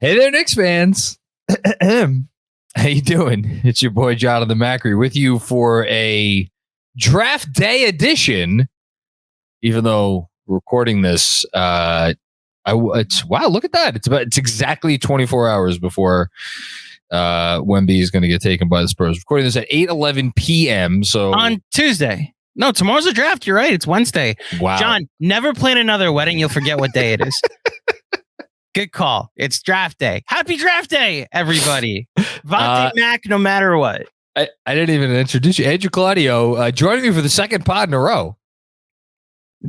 Hey there, Knicks fans. How you doing? It's your boy Jon the Macri with you for a draft day edition. Even though we're recording this, wow, look at that! It's exactly 24 hours before Wemby is going to get taken by the Spurs. Recording this at 8:11 p.m. So on Tuesday. No, tomorrow's a draft. You're right. It's Wednesday. Wow, Jon, never plan another wedding. You'll forget what day it is. Good call. It's draft day. Happy draft day, everybody. Vontae Mac, no matter what. I didn't even introduce you. Andrew Claudio joining me for the second pod in a row.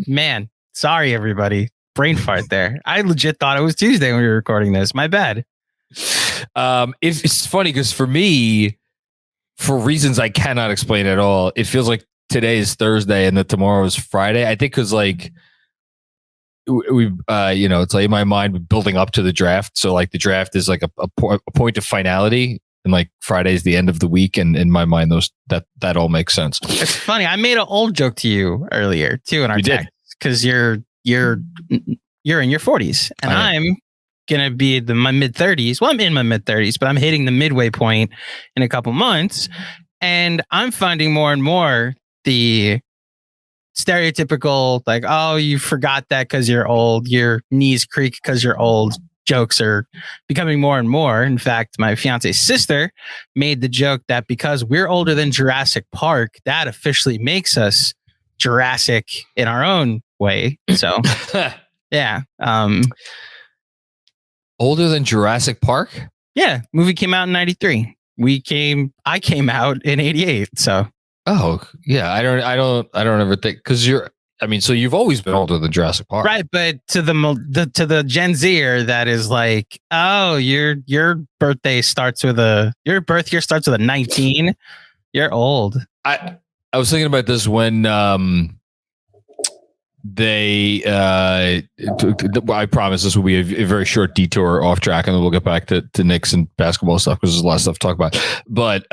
Man, sorry, everybody. Brain fart there. I legit thought it was Tuesday when we were recording this. My bad. It's funny because for me, for reasons I cannot explain at all, it feels like today is Thursday and that tomorrow is Friday. I think because like we it's like in my mind building up to the draft. So like the draft is like a point of finality, and like Friday is the end of the week. And in my mind, that all makes sense. It's funny. I made an old joke to you earlier too in our text because you're in your 40s and I'm gonna be in my mid 30s. Well, I'm in my mid 30s, but I'm hitting the midway point in a couple months, and I'm finding more and more the stereotypical, like, oh, you forgot that because you're old, your knees creak because you're old jokes are becoming more and more. In fact, my fiance's sister made the joke that because we're older than Jurassic Park, that officially makes us Jurassic in our own way. So yeah. Older than Jurassic Park? Yeah. Movie came out in 93. I came out in 88. So oh yeah, I don't ever think because so you've always been older than Jurassic Park, right? But to the Gen Zer, that is like, oh, your birthday starts with your birth year starts with a 19. You're old. I was thinking about this when I promise this will be a very short detour off track, and then we'll get back to Knicks and basketball stuff because there's a lot of stuff to talk about. But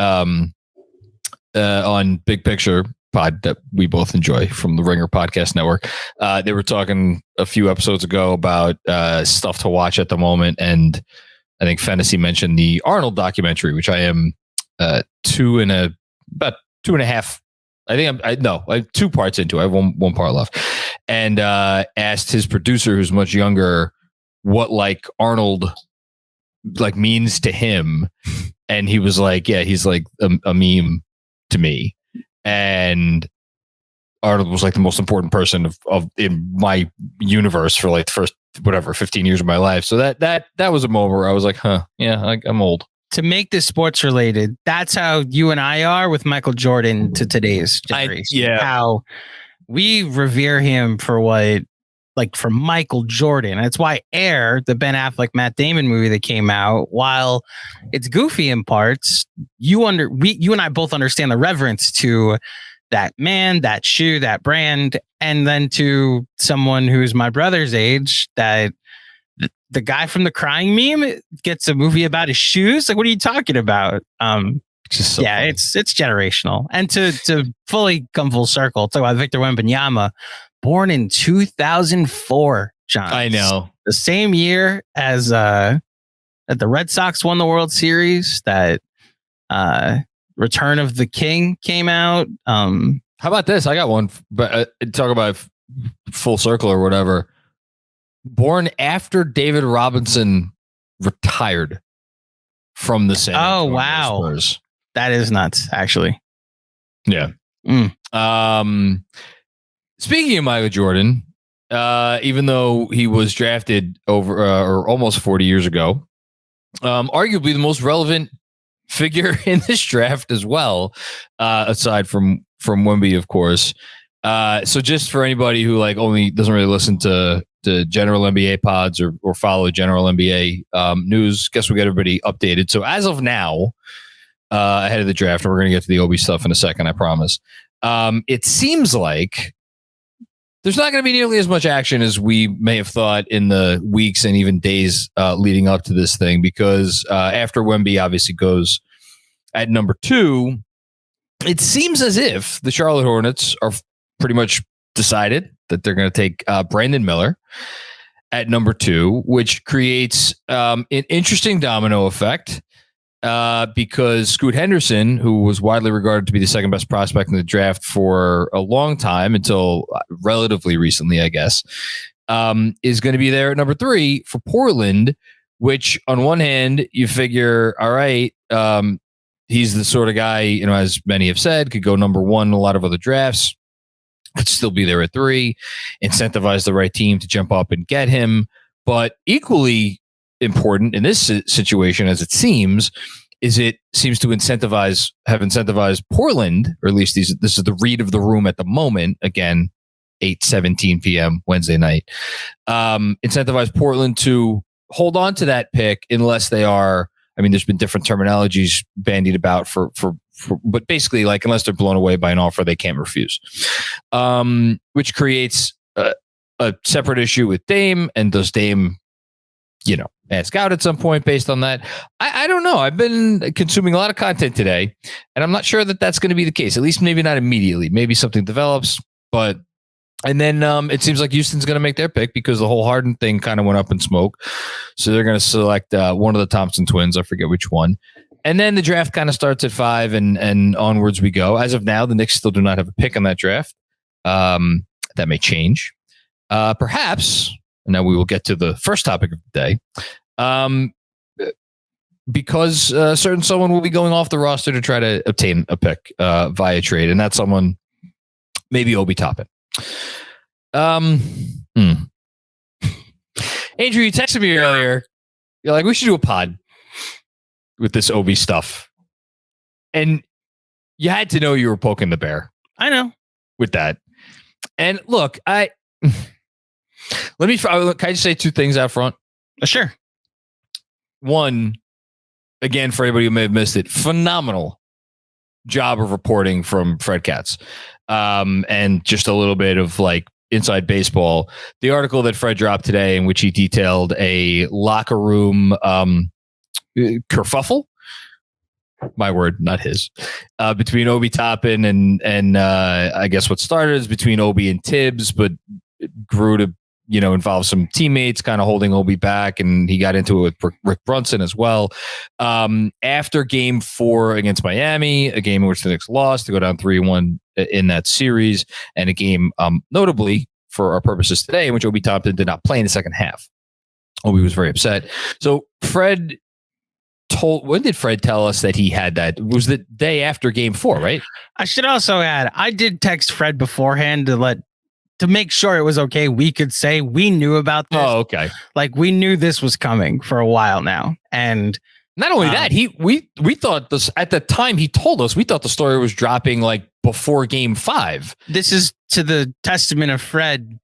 on Big Picture Pod that we both enjoy from the Ringer Podcast Network, they were talking a few episodes ago about stuff to watch at the moment, and I think Fantasy mentioned the Arnold documentary, which I am about 2.5. I think I'm 2 parts into it. I have one part left, and asked his producer, who's much younger, what like Arnold like means to him, and he was like, yeah, he's like a meme to me, and Arnold was like the most important person of in my universe for like the first 15 years of my life. So that was a moment where I was like, huh, yeah, I'm old. To make this sports related, that's how you and I are with Michael Jordan to today's generation. How we revere him for for Michael Jordan. That's why Air, the Ben Affleck, Matt Damon movie that came out, while it's goofy in parts, you and I both understand the reverence to that man, that shoe, that brand, and then to someone who's my brother's age, that the guy from the crying meme gets a movie about his shoes. Like, what are you talking about? Funny. It's generational. And to fully come full circle, talk about Victor Wembanyama, born in 2004, Jon. I know. The same year as that the Red Sox won the World Series, that Return of the King came out. How about this? I got one, but talk about full circle or whatever. Born after David Robinson retired from the San Antonio Spurs. That is nuts, actually. Yeah. Speaking of Michael Jordan, even though he was drafted over or almost 40 years ago, arguably the most relevant figure in this draft as well, aside from Wemby, of course. So just for anybody who like only doesn't really listen to general NBA pods or follow general NBA news, guess we'll get everybody updated. So as of now, ahead of the draft, and we're going to get to the Obi stuff in a second, I promise. It seems like there's not going to be nearly as much action as we may have thought in the weeks and even days leading up to this thing, because after Wemby obviously goes at number 2, it seems as if the Charlotte Hornets are pretty much decided that they're going to take Brandon Miller. at number 2, which creates an interesting domino effect because Scoot Henderson, who was widely regarded to be the second best prospect in the draft for a long time until relatively recently, I guess, is going to be there at number 3 for Portland, which on one hand, you figure, all right, he's the sort of guy, as many have said, could go number 1 in a lot of other drafts, could still be there at 3, incentivize the right team to jump up and get him. But equally important in this situation, as it seems, is it seems to have incentivized Portland, or at least this is the read of the room at the moment. Again, 8:17 p.m. Wednesday night. Incentivize Portland to hold on to that pick unless they are. I mean, there's been different terminologies bandied about but basically, like, unless they're blown away by an offer they can't refuse, which creates a separate issue with Dame. And does Dame, ask out at some point based on that? I don't know. I've been consuming a lot of content today, and I'm not sure that that's going to be the case. At least maybe not immediately. Maybe something develops, and then it seems like Houston's going to make their pick because the whole Harden thing kind of went up in smoke. So they're going to select one of the Thompson twins. I forget which one. And then the draft kind of starts at 5 and onwards we go. As of now, the Knicks still do not have a pick on that draft. That may change. Perhaps, and now we will get to the first topic of the day, because certain someone will be going off the roster to try to obtain a pick via trade. And that someone maybe Obi Toppin. Andrew, you texted me earlier. You're like, we should do a pod with this Obi stuff. And you had to know you were poking the bear. I know. With that. And look, can I just say 2 things out front? Sure. One, again, for anybody who may have missed it, phenomenal job of reporting from Fred Katz. And just a little bit of like inside baseball. The article that Fred dropped today, in which he detailed a locker room kerfuffle, my word, not his, between Obi Toppin and I guess what started is between Obi and Tibbs, but it grew to involve some teammates kind of holding Obi back, and he got into it with Rick Brunson as well. After Game 4 against Miami, a game in which the Knicks lost to go down 3-1 in that series, and a game notably for our purposes today in which Obi Toppin did not play in the second half. Obi was very upset. So when did Fred tell us that he had that? It was the day after Game 4, right? I should also add, I did text Fred beforehand to make sure it was okay. We could say we knew about this. Oh, okay. Like, we knew this was coming for a while now. And not only that, we thought this at the time he told us, we thought the story was dropping like before Game 5. This is to the testament of Fred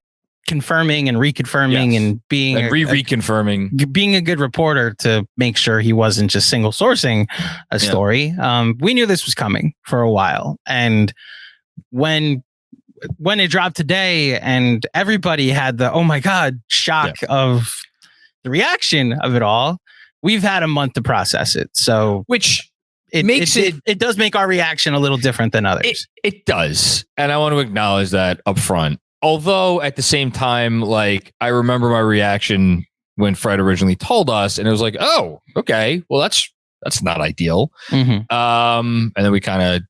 confirming and reconfirming and being reconfirming, being a good reporter to make sure he wasn't just single sourcing a story. We knew this was coming for a while. And when it dropped today and everybody had the, oh my God, shock of the reaction of it all, we've had a month to process it. So, which it does make our reaction a little different than others. It does. And I want to acknowledge that up front. Although at the same time, like, I remember my reaction when Fred originally told us, and it was like, oh, okay, well, that's not ideal. Mm-hmm. And then we kind of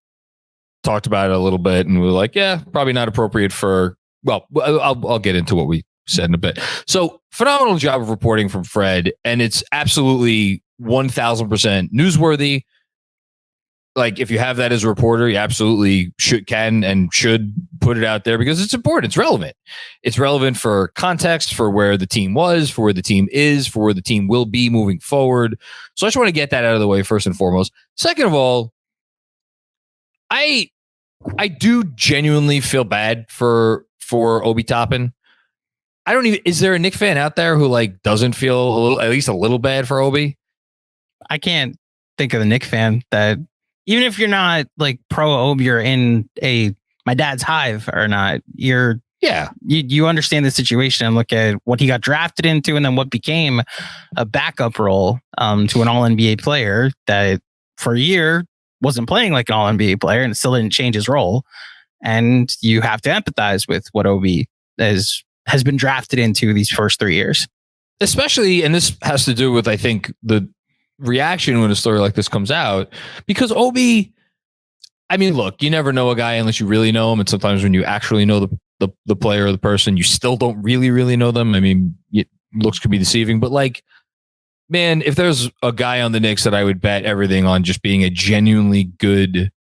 talked about it a little bit, and we were like, yeah, probably not appropriate for. Well, I'll get into what we said in a bit. So, phenomenal job of reporting from Fred, and it's absolutely 1,000% newsworthy. Like, if you have that as a reporter, you absolutely can and should put it out there because it's important. It's relevant. It's relevant for context, for where the team was, for where the team is, for where the team will be moving forward. So I just want to get that out of the way first and foremost. Second of all, I do genuinely feel bad for Obi Toppin. Is there a Knicks fan out there who like doesn't feel at least a little bad for Obi? I can't think of a Knicks fan that, even if you're not like pro Obi, you're in my dad's hive or not, you understand the situation and look at what he got drafted into and then what became a backup role to an all-NBA player that for a year wasn't playing like an all-NBA player and still didn't change his role. And you have to empathize with what Obi has been drafted into these first 3 years. especially, and this has to do with, I think, the reaction when a story like this comes out, because Obi, I mean, look, you never know a guy unless you really know him. And sometimes when you actually know the player or the person, you still don't really know them. I mean, looks could be deceiving, but like, man, if there's a guy on the Knicks that I would bet everything on just being a genuinely good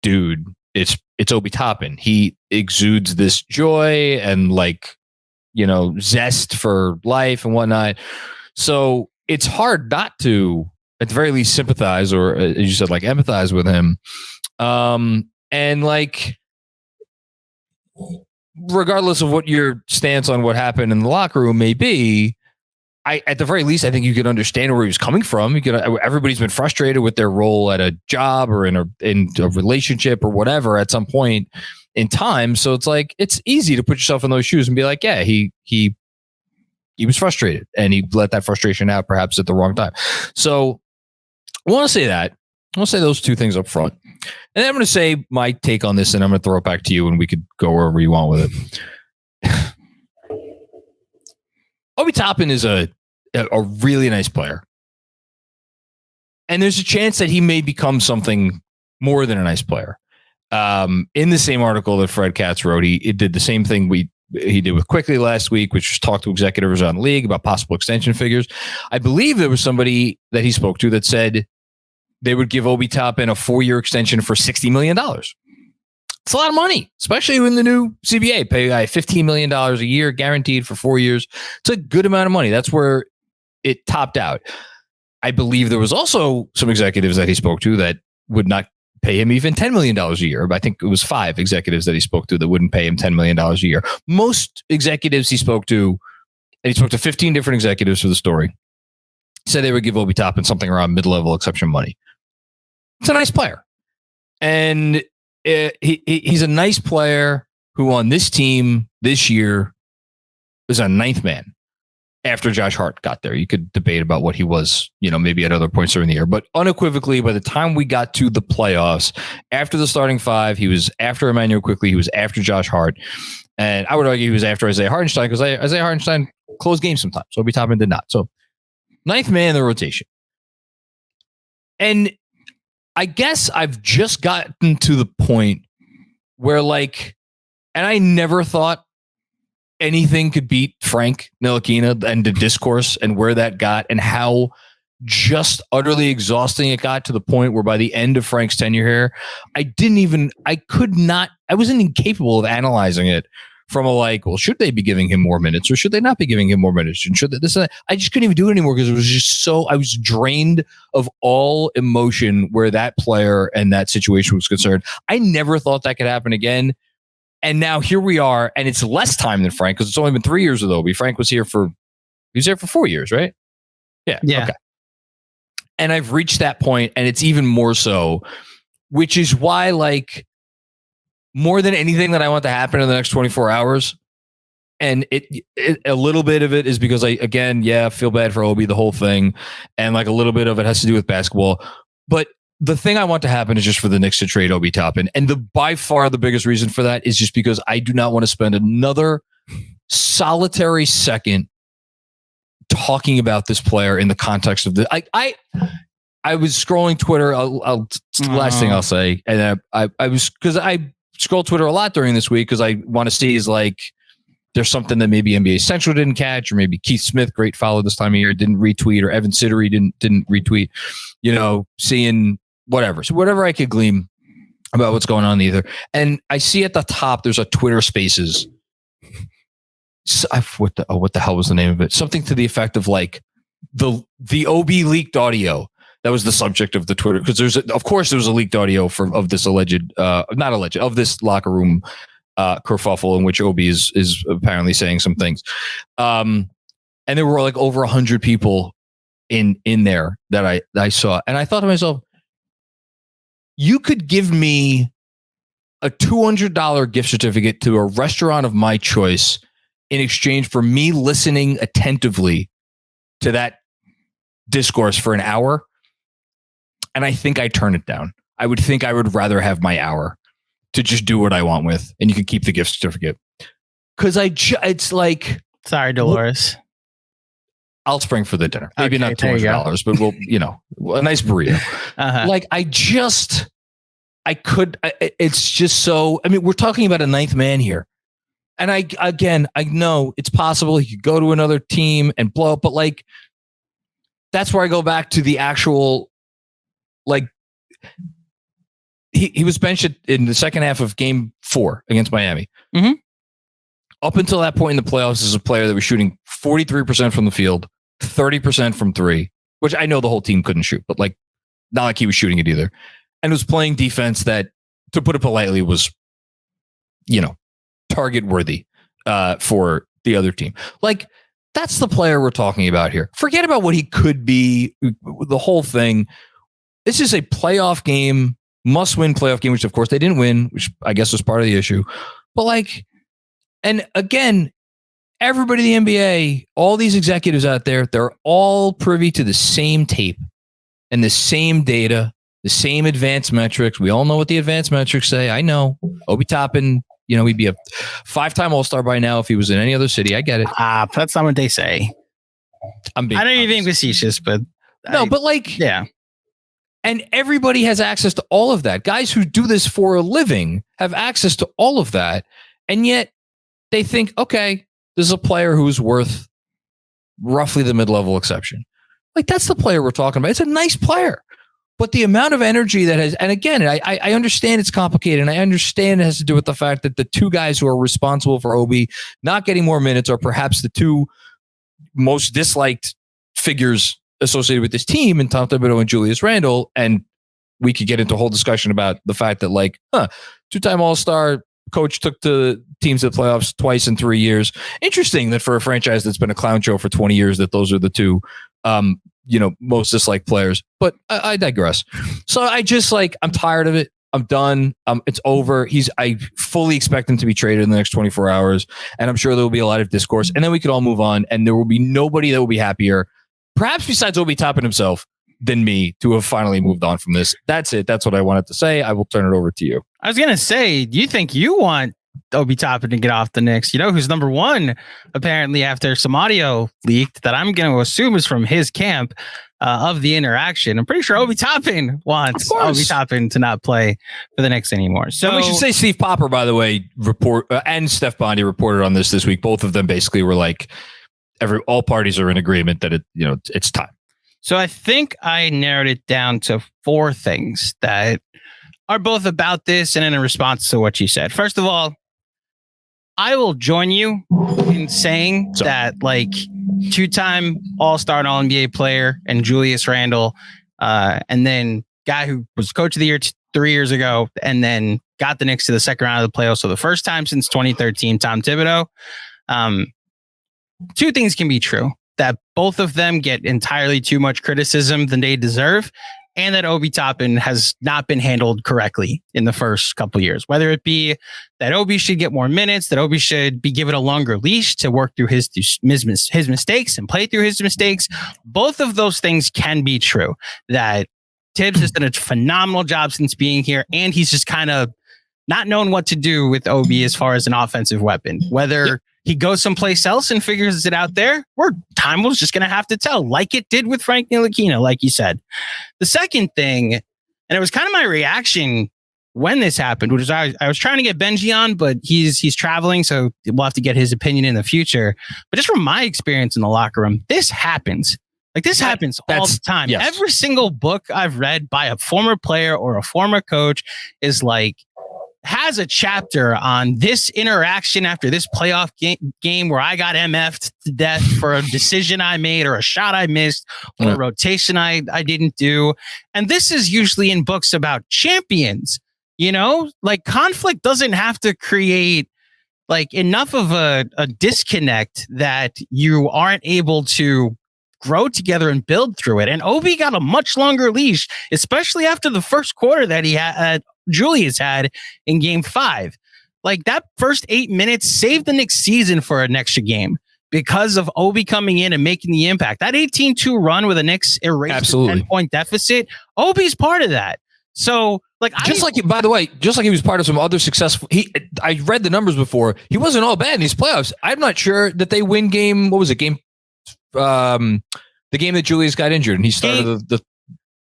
dude, it's Obi Toppin. He exudes this joy and like, zest for life and whatnot. So it's hard not to, at the very least, sympathize or, as you said, like empathize with him. And like, regardless of what your stance on what happened in the locker room may be, at the very least, I think you could understand where he was coming from. Everybody's been frustrated with their role at a job or in a relationship or whatever at some point in time. So it's like, it's easy to put yourself in those shoes and be like, yeah, he was frustrated and he let that frustration out perhaps at the wrong time. So I want to say that. I want to say those two things up front. And then I'm going to say my take on this, and I'm going to throw it back to you and we could go wherever you want with it. Obi Toppin is a really nice player. And there's a chance that he may become something more than a nice player. In the same article that Fred Katz wrote, he did the same thing he did with Quickly last week, which was talk to executives around the league about possible extension figures. I believe there was somebody that he spoke to that said they would give Obi Toppin a 4-year extension for $60 million. It's a lot of money, especially when the new CBA pay a guy $15 million a year guaranteed for 4 years. It's a good amount of money. That's where it topped out. I believe there was also some executives that he spoke to that would not pay him even $10 million a year. But I think it was 5 executives that he spoke to that wouldn't pay him $10 million a year. Most executives he spoke to, and he spoke to 15 different executives for the story, said they would give Obi Toppin something around mid-level exception money. It's a nice player. And he's a nice player who on this team this year is a 9th man after Josh Hart got there. You could debate about what he was, maybe at other points during the year, but unequivocally, by the time we got to the playoffs, after the starting 5, he was after Emmanuel Quickly, he was after Josh Hart, and I would argue he was after Isaiah Hartenstein because Isaiah Hartenstein closed games sometimes. So Obi Toppin did not. So 9th man in the rotation. And I guess I've just gotten to the point where like, and I never thought anything could beat Frank Ntilikina and the discourse and where that got and how just utterly exhausting it got to the point where by the end of Frank's tenure here, I wasn't incapable of analyzing it from a like, well, should they be giving him more minutes or should they not be giving him more minutes? And should this? I just couldn't even do it anymore because it was just I was drained of all emotion where that player and that situation was concerned. I never thought that could happen again. And now here we are, and it's less time than Frank because it's only been 3 years with Obi. Frank was here for 4 years, right? Yeah. Okay. And I've reached that point, and it's even more so, which is why, like, more than anything that I want to happen in the next 24 hours, and a little bit of it is because I feel bad for Obi, the whole thing, and like a little bit of it has to do with basketball, but the thing I want to happen is just for the Knicks to trade Obi Toppin. And by far the biggest reason for that is just because I do not want to spend another solitary second talking about this player in the context of I was scrolling Twitter. Last thing I'll say, and I was, because I scroll Twitter a lot during this week because I want to see is like there's something that maybe NBA Central didn't catch, or maybe Keith Smith, great follow this time of year, didn't retweet, or Evan Siddery didn't retweet. Seeing whatever. So whatever I could glean about what's going on either. And I see at the top there's a Twitter Spaces. What the hell was the name of it? Something to the effect of like the OB leaked audio. That was the subject of the Twitter, because there was a leaked audio of this of this locker room kerfuffle in which Obi is apparently saying some things. And there were like over 100 people in there that I saw. And I thought to myself, you could give me a $200 gift certificate to a restaurant of my choice in exchange for me listening attentively to that discourse for an hour. And I think I turn it down. I would think I would rather have my hour to just do what I want with, and you can keep the gift certificate. Because it's like, sorry, Dolores. I'll spring for the dinner. Maybe not $200, but we'll, a nice burrito. Like it's just so, I mean, we're talking about a ninth man here. And I know it's possible he could go to another team and blow up, but like, that's where I go back to the actual, like, he was benched in the second half of game 4 against Miami. Mm-hmm. Up until that point in the playoffs, as a player that was shooting 43% from the field, 30% from 3, which I know the whole team couldn't shoot, but like, not like he was shooting it either. And was playing defense that, to put it politely, was, target worthy for the other team. Like, that's the player we're talking about here. Forget about what he could be, the whole thing. This is a playoff game, must-win playoff game, which of course they didn't win, which I guess was part of the issue. But like, and again, everybody in the NBA, all these executives out there, they're all privy to the same tape and the same data, the same advanced metrics. We all know what the advanced metrics say. I know. Obi Toppin, he'd be a 5-time All-Star by now if he was in any other city. I get it. That's not what they say. I know you're being facetious, but yeah. And everybody has access to all of that. Guys who do this for a living have access to all of that. And yet they think, okay, this is a player who's worth roughly the mid-level exception. Like, that's the player we're talking about. It's a nice player. But the amount of energy that has, and again, I understand it's complicated, and I understand it has to do with the fact that the two guys who are responsible for Obi not getting more minutes are perhaps the two most disliked figures associated with this team, in Tom Thibodeau and Julius Randle. And we could get into a whole discussion about the fact that, like, 2-time All-Star coach took the teams to the playoffs twice in 3 years. Interesting that for a franchise that's been a clown show for 20 years, that those are the two most disliked players. But I digress. So I just, like, I'm tired of it. I'm done. It's over. I fully expect him to be traded in the next 24 hours. And I'm sure there will be a lot of discourse. And then we could all move on. And there will be nobody that will be happier, perhaps besides Obi Toppin himself, than me, to have finally moved on from this. That's it. That's what I wanted to say. I will turn it over to you. I was going to say, do you think you want Obi Toppin to get off the Knicks? Who's number one, apparently, after some audio leaked that I'm going to assume is from his camp of the interaction. I'm pretty sure Obi Toppin wants Obi Toppin to not play for the Knicks anymore. So, and we should say Steve Popper, by the way, and Steph Bondy reported on this week. Both of them basically were like, all parties are in agreement that it's time. So I think I narrowed it down to 4 things that are both about this and in a response to what you said. First of all, I will join you in saying that, like, 2-time All-Star and All-NBA player and Julius Randle, and then guy who was coach of the year 3 years ago, and then got the Knicks to the second round of the playoffs for the first time since 2013, Tom Thibodeau. 2 things can be true: that both of them get entirely too much criticism than they deserve, and that Obi Toppin has not been handled correctly in the first couple of years. Whether it be that Obi should get more minutes, that Obi should be given a longer leash to work through his mistakes and play through his mistakes. Both of those things can be true. That Tibbs has done a phenomenal job since being here, and he's just kind of not known what to do with Obi as far as an offensive weapon. Whether he goes someplace else and figures it out there, time was just going to have to tell, like it did with Frank Ntilikina, like you said. The second thing, and it was kind of my reaction when this happened, which is I was trying to get Benji on, but he's traveling, so we'll have to get his opinion in the future. But just from my experience in the locker room, this happens. Like, this happens all the time. Yes. Every single book I've read by a former player or a former coach is like, has a chapter on this interaction after this playoff game where I got MF'd to death for a decision I made or a shot I missed or a rotation I didn't do. And this is usually in books about champions. Like, conflict doesn't have to create like enough of a disconnect that you aren't able to grow together and build through it. And Obi got a much longer leash, especially after the first quarter that he had, Julius had in game 5. Like, that first 8 minutes saved the Knicks season for an extra game because of Obi coming in and making the impact. That 18-2 run with the Knicks erased a 10-point deficit, Obi's part of that. So, like, by the way, just like he was part of some other successful, I read the numbers before. He wasn't all bad in these playoffs. I'm not sure that they win game 5 the game that Julius got injured and he started the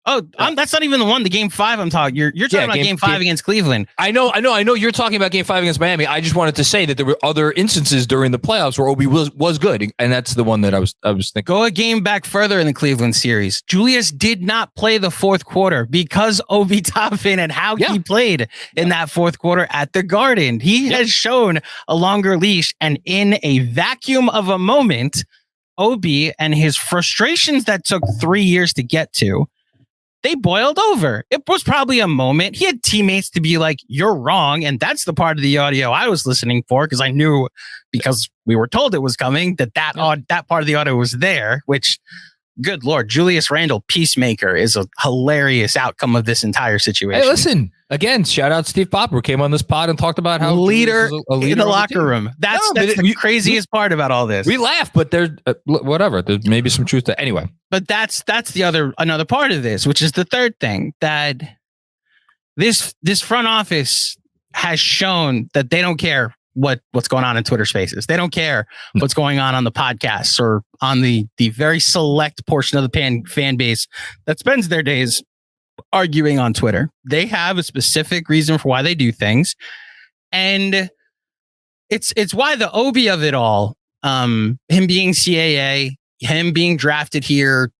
that's not even the one. The game 5 I'm talking. You're talking about game 5 against Cleveland. I know. You're talking about game 5 against Miami. I just wanted to say that there were other instances during the playoffs where Obi was good, and that's the one that I was thinking. Go a game back further in the Cleveland series. Julius did not play the fourth quarter because Obi Toppin and how he played in that fourth quarter at the Garden. He has shown a longer leash, and in a vacuum of a moment, Obi and his frustrations that took 3 years to get to, they boiled over. It was probably a moment. He had teammates to be like, you're wrong. And that's the part of the audio I was listening for because I knew, because we were told it was coming, that part of the audio was there, which, good Lord, Julius Randle, peacemaker, is a hilarious outcome of this entire situation. Hey, listen, again, shout out Steve Popper, who came on this pod and talked about how leader in the locker room. That's the craziest part about all this. We laugh, but there's whatever. There's maybe some truth to anyway. But that's another part of this, which is the third thing, that this front office has shown that they don't care what's going on in Twitter Spaces. They don't care what's going on the podcasts or on the very select portion of the fan base that spends their days arguing on Twitter. They have a specific reason for why they do things, and it's why the Obi of it all, him being CAA, him being drafted here,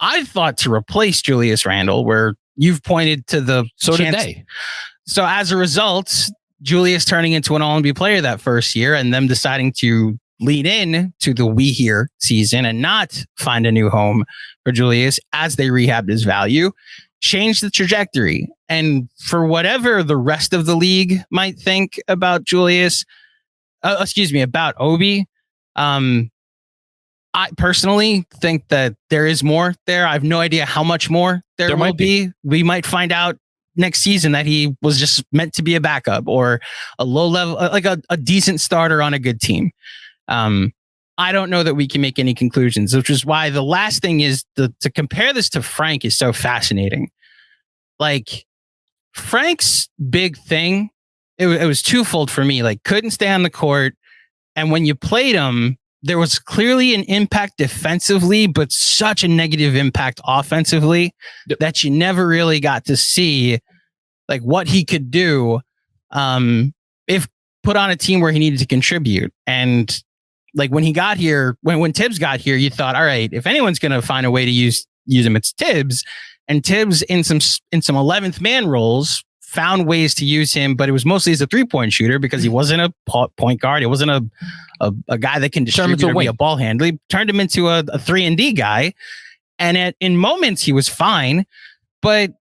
I thought to replace Julius Randle, where you've pointed to the did they. So as a result, Julius turning into an All-NBA player that first year and them deciding to lean in to the we here season and not find a new home for Julius as they rehabbed his value, changed the trajectory. And for whatever the rest of the league might think about about Obi, I personally think that there is more there. I have no idea how much more there will be. We might find out next season that he was just meant to be a backup or a low level, like a decent starter on a good team. I don't know that we can make any conclusions, which is why the last thing is to compare this to Frank is so fascinating. Like Frank's big thing, it was twofold for me. Like couldn't stay on the court. And when you played him, there was clearly an impact defensively, but such a negative impact offensively that you never really got to see like what he could do if put on a team where he needed to contribute. And like when he got here, when Tibbs got here, you thought, all right, if anyone's going to find a way to use him, it's Tibbs. And Tibbs in some 11th man roles found ways to use him, but it was mostly as a 3-point shooter because he wasn't a point guard. He wasn't a guy that can distribute or be a ball handler. He turned him into a 3-and-D guy. And in moments he was fine, but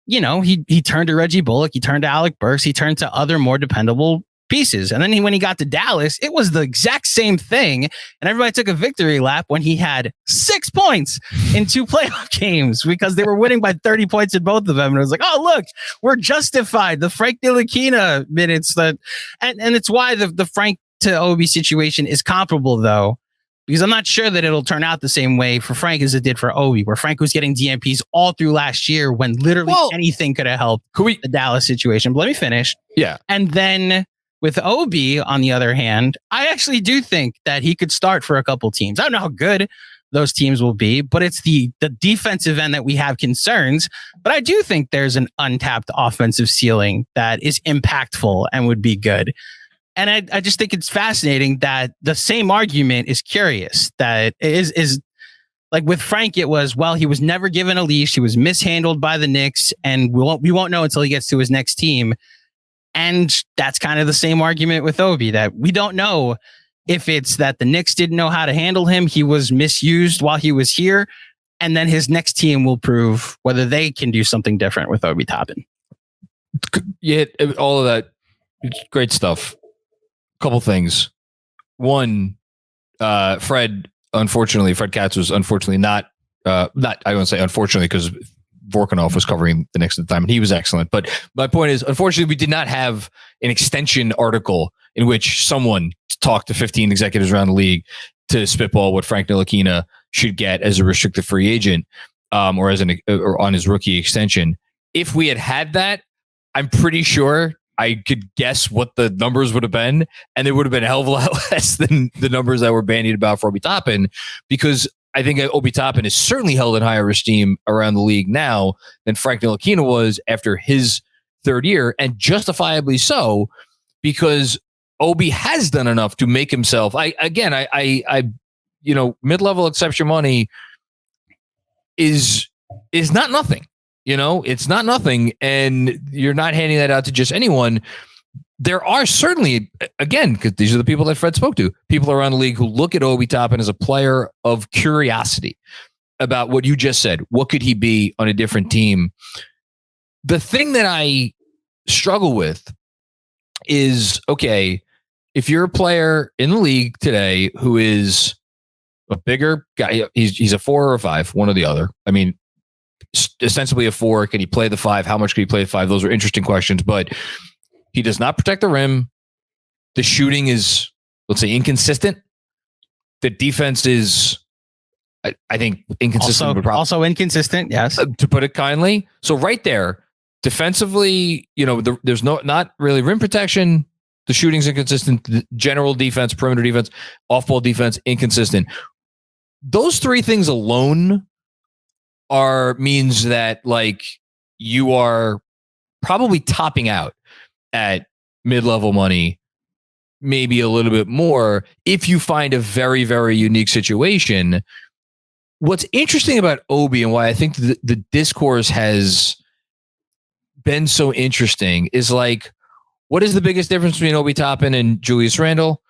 you know, he turned to Reggie Bullock, he turned to Alec Burks, he turned to other more dependable pieces. And then when he got to Dallas, it was the exact same thing. And everybody took a victory lap when he had 6 points in 2 playoff games because they were winning by 30 points in both of them. And it was like, oh, look, we're justified. The Frank Ntilikina minutes and it's why the Frank to Obi situation is comparable though, because I'm not sure that it'll turn out the same way for Frank as it did for Obi, where Frank was getting DMPs all through last year when literally anything could have helped the Dallas situation. But let me finish. Yeah. And then with Obi, on the other hand, I actually do think that he could start for a couple teams. I don't know how good those teams will be, but it's the defensive end that we have concerns. But I do think there's an untapped offensive ceiling that is impactful and would be good. And I just think it's fascinating that the same argument is curious. That is like with Frank, it was, well, he was never given a leash. He was mishandled by the Knicks, and we won't know until he gets to his next team. And that's kind of the same argument with Obi, that we don't know if it's that the Knicks didn't know how to handle him. He was misused while he was here. And then his next team will prove whether they can do something different with Obi Toppin. Yeah, all of that. Great stuff. Couple things. One, Fred Katz was unfortunately not I won't say unfortunately because Vorkunov was covering the Knicks at the time and he was excellent. But my point is, unfortunately, we did not have an extension article in which someone talked to 15 executives around the league to spitball what Frank Ntilikina should get as a restricted free agent or on his rookie extension. If we had that, I'm pretty sure I could guess what the numbers would have been, and they would have been a hell of a lot less than the numbers that were bandied about for Obi Toppin, because I think Obi Toppin is certainly held in higher esteem around the league now than Frank Ntilikina was after his third year, and justifiably so, because Obi has done enough to make himself. Mid-level exception money is not nothing. It's not nothing, and you're not handing that out to just anyone. There are certainly, again, because these are the people that Fred spoke to, people around the league who look at Obi Toppin as a player of curiosity about what you just said. What could he be on a different team? The thing that I struggle with is, okay, if you're a player in the league today who is a bigger guy, he's a 4 or a 5, one or the other. I mean, ostensibly a 4. Can he play the 5? How much can he play the 5? Those are interesting questions, but he does not protect the rim. The shooting is, let's say, inconsistent. The defense is, I think, inconsistent. Also inconsistent, yes. To put it kindly. So right there, defensively, there's not really rim protection. The shooting's inconsistent. The general defense, perimeter defense, off-ball defense, inconsistent. Those 3 things alone means that like you are probably topping out at mid-level money, maybe a little bit more if you find a very, very unique situation. What's interesting about Obi and why I think the discourse has been so interesting is like, what is the biggest difference between Obi Toppin and Julius Randle?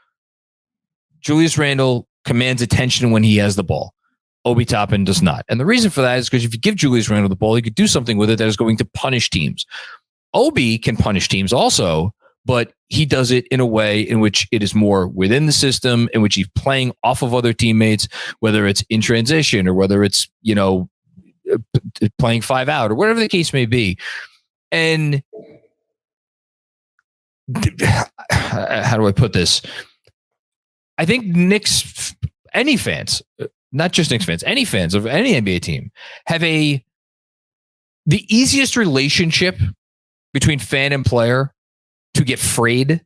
Julius Randle commands attention when he has the ball. Obi Toppin does not. And the reason for that is because if you give Julius Randle the ball, he could do something with it that is going to punish teams. Obi can punish teams also, but he does it in a way in which it is more within the system, in which he's playing off of other teammates, whether it's in transition or whether it's, playing 5 out or whatever the case may be. And how do I put this? I think Knicks, any fans, not just Knicks fans, any fans of any NBA team have the easiest relationship between fan and player to get frayed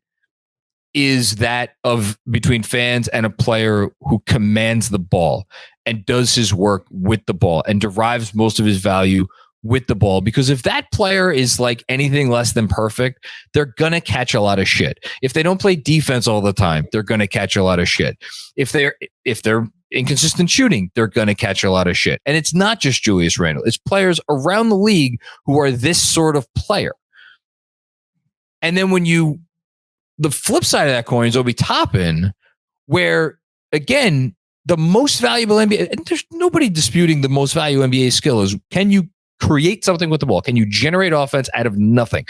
is that of between fans and a player who commands the ball and does his work with the ball and derives most of his value with the ball. Because if that player is like anything less than perfect, they're going to catch a lot of shit. If they don't play defense all the time, they're going to catch a lot of shit. If they're inconsistent shooting, they're going to catch a lot of shit. And it's not just Julius Randle. It's players around the league who are this sort of player. And then the flip side of that coin is Obi Toppin, where, again, the most valuable NBA, and there's nobody disputing the most valuable NBA skill is, can you create something with the ball? Can you generate offense out of nothing?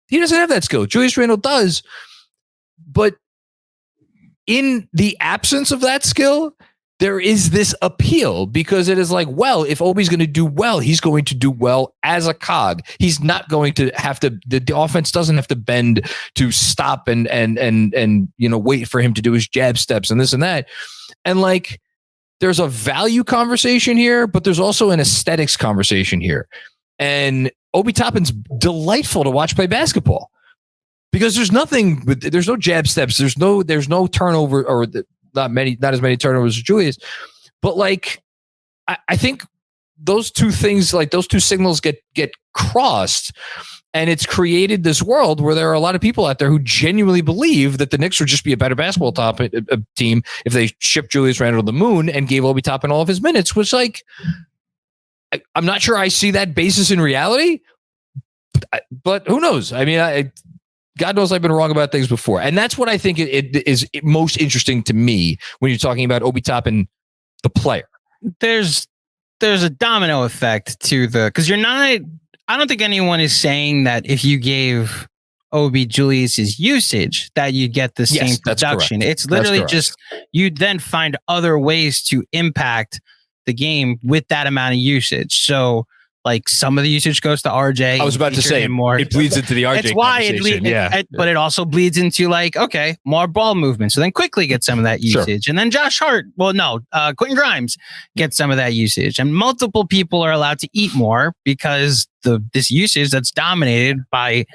He doesn't have that skill. Julius Randle does. But in the absence of that skill, there is this appeal because it is like, well, if Obi's going to do well, he's going to do well as a cog. He's not going to have to, the offense doesn't have to bend to stop and wait for him to do his jab steps and this and that. And like, there's a value conversation here, but there's also an aesthetics conversation here. And Obi Toppin's delightful to watch play basketball because there's no jab steps. There's no turnover or not as many turnovers as Julius, but like, I think those two things, like those two signals get crossed, and it's created this world where there are a lot of people out there who genuinely believe that the Knicks would just be a better basketball team if they shipped Julius Randle to the moon and gave Obi Toppin all of his minutes, which like, I'm not sure I see that basis in reality, but who knows? I mean, God knows I've been wrong about things before. And that's what I think it is most interesting to me when you're talking about Obi Toppin, the player. There's a domino effect to because I don't think anyone is saying that if you gave Obi Julius's usage that you get the same production. It's literally just, you then find other ways to impact the game with that amount of usage. So like some of the usage goes to RJ. I was about to say more. It bleeds into the RJ. It's why but it also bleeds into like, okay, more ball movement. So then quickly get some of that usage. Sure. And then Josh Hart, Quentin Grimes gets some of that usage. And multiple people are allowed to eat more because this usage that's dominated by,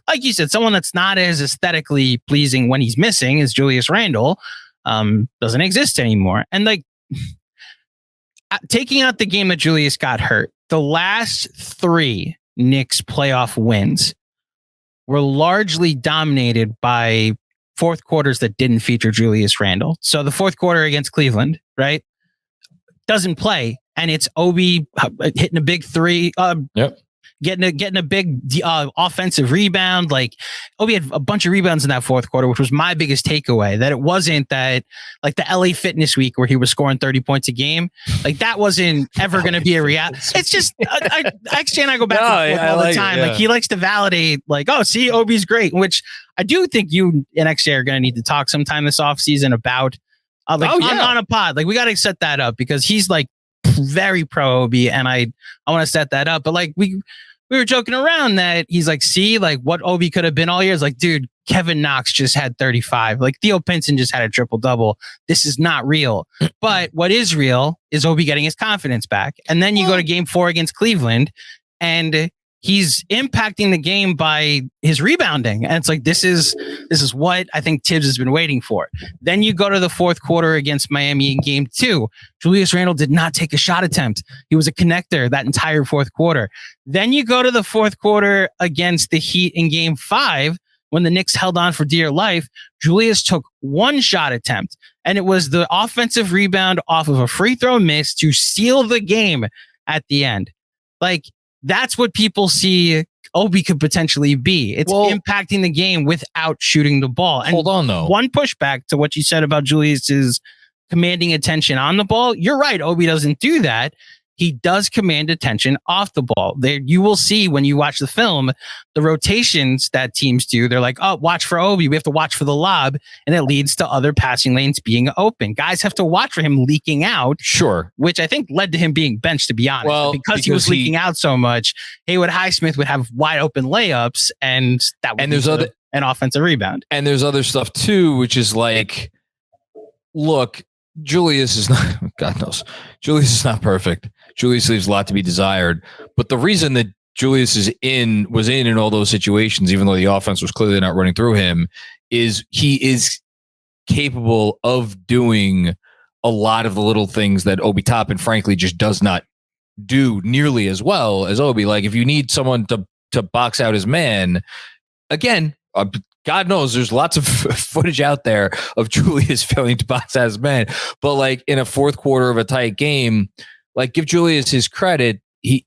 like you said, someone that's not as aesthetically pleasing when he's missing as Julius Randle doesn't exist anymore. And like, taking out the game that Julius got hurt, the last 3 Knicks playoff wins were largely dominated by fourth quarters that didn't feature Julius Randle. So the fourth quarter against Cleveland, right, doesn't play, and it's Obi hitting a big 3. Getting a big offensive rebound. Like, Obi had a bunch of rebounds in that fourth quarter, which was my biggest takeaway. That it wasn't that like the LA Fitness week where he was scoring 30 points a game. Like, that wasn't ever going to be a reality. It's just XJ and I go back and forth all the time. Like, he likes to validate, like, oh, see, Obi's great. Which I do think you and XJ are going to need to talk sometime this offseason about. On a pod. Like, we got to set that up because he's like very pro Obi, and I want to set that up. But like we were joking around that he's like, see, like what Obi could have been all year. It's like, dude, Kevin Knox just had 35. Like, Theo Pinson just had a triple double. This is not real. But what is real is Obi getting his confidence back. And then you go to game 4 against Cleveland, and he's impacting the game by his rebounding. And it's like, this is what I think Tibbs has been waiting for. Then you go to the fourth quarter against Miami in game 2. Julius Randle did not take a shot attempt. He was a connector that entire fourth quarter. Then you go to the fourth quarter against the Heat in game 5, when the Knicks held on for dear life. Julius took 1 shot attempt, and it was the offensive rebound off of a free throw miss to seal the game at the end. Like, that's what people see Obi could potentially be. It's impacting the game without shooting the ball. And hold on, though. One pushback to what you said about Julius's commanding attention on the ball. You're right. Obi doesn't do that. He does command attention off the ball. There, you will see when you watch the film, the rotations that teams do. They're like, oh, watch for Obi. We have to watch for the lob. And it leads to other passing lanes being open. Guys have to watch for him leaking out. Sure. Which I think led to him being benched, to be honest. Well, because he was leaking out so much, Haywood Highsmith would have wide open layups, and that would be an offensive rebound. And there's other stuff too, which is like, look, Julius is not, God knows, Julius is not perfect. Julius leaves a lot to be desired. But the reason that Julius was in all those situations, even though the offense was clearly not running through him, is he is capable of doing a lot of the little things that Obi Toppin, frankly, just does not do nearly as well as Obi. Like, if you need someone to box out his man, again, God knows there's lots of footage out there of Julius failing to box out his man. But like in a fourth quarter of a tight game, like, give Julius his credit. He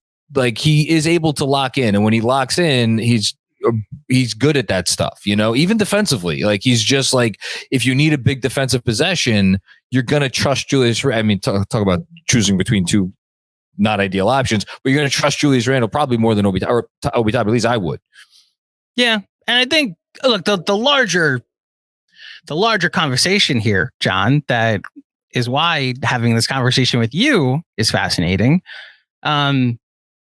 is able to lock in. And when he locks in, he's good at that stuff, you know, even defensively. Like, he's just like, if you need a big defensive possession, you're going to trust Julius. I mean, talk about choosing between two not ideal options, but you're going to trust Julius Randle probably more than Obi Toppin. At least I would. Yeah. And I think, look, the larger conversation here, John, that is why having this conversation with you is fascinating. The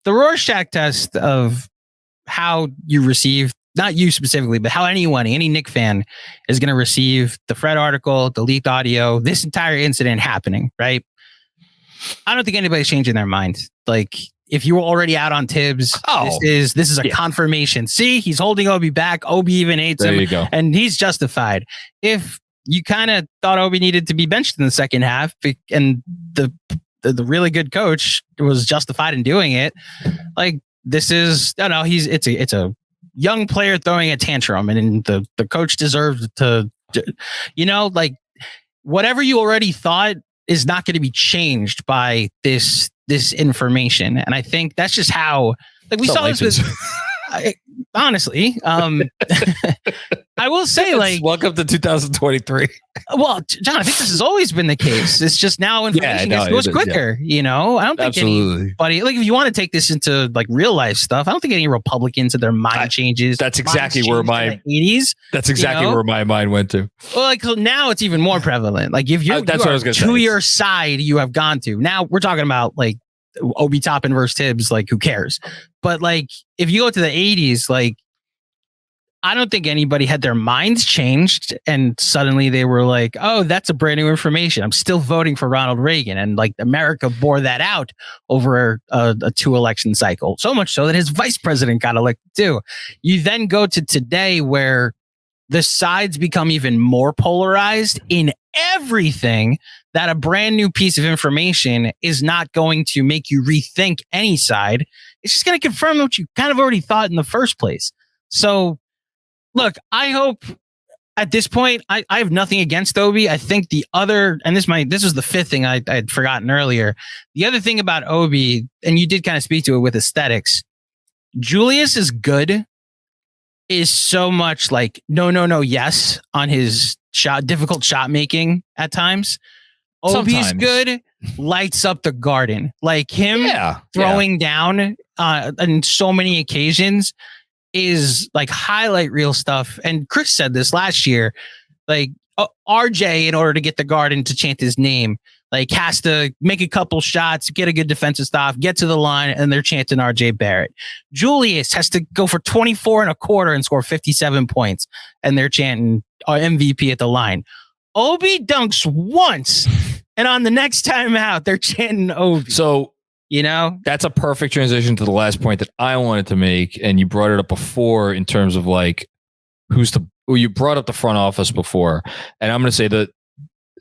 Rorschach test of how you receive, not you specifically, but how any Knick fan is going to receive the Fred article, the leaked audio, this entire incident happening, right? I don't think anybody's changing their mind. Like, if you were already out on Tibbs, this is a confirmation. See, he's holding Obi back. Obi even hates him, and he's justified. If you kind of thought Obi needed to be benched in the second half, and the really good coach was justified in doing it, like, this is, it's a young player throwing a tantrum, and the coach deserves to, like, whatever you already thought is not going to be changed by this information. And I think that's just how, like, we saw this with, honestly, I will say, like, welcome to 2023. Well, John, I think this has always been the case. It's just now information goes quicker. I don't think anybody, like, if you want to take this into like real life stuff, I don't think any Republicans had their mind changes. That's exactly where my 80s. That's exactly where my mind went to. Well, like, now it's even more prevalent. Like, if you're to your side, you have gone to. Now we're talking about like Obi Toppin versus Tibbs. Like, who cares? But like, if you go to the 80s, like, I don't think anybody had their minds changed and suddenly they were like, oh, that's a brand new information. I'm still voting for Ronald Reagan. And like, America bore that out over a 2-election cycle. So much so that his vice president got elected too. You then go to today where the sides become even more polarized in everything, that a brand new piece of information is not going to make you rethink any side. It's just going to confirm what you kind of already thought in the first place. So, look, I hope at this point, I have nothing against Obi. I think the other, and this was the fifth thing I had forgotten earlier. The other thing about Obi, and you did kind of speak to it with aesthetics, Julius is good, is so much like no, yes on his difficult shot making at times. Obi's good, lights up the garden. Like him throwing down on so many occasions is like highlight reel stuff. And Chris said this last year, like RJ, in order to get the Garden to chant his name, like has to make a couple shots, get a good defensive stop, get to the line, and they're chanting RJ Barrett. Julius has to go for 24 and a quarter and score 57 points, and they're chanting MVP at the line. Obi dunks once, and on the next time out, they're chanting Obi. So, that's a perfect transition to the last point that I wanted to make. And you brought it up before in terms of like, you brought up the front office before. And I'm going to say that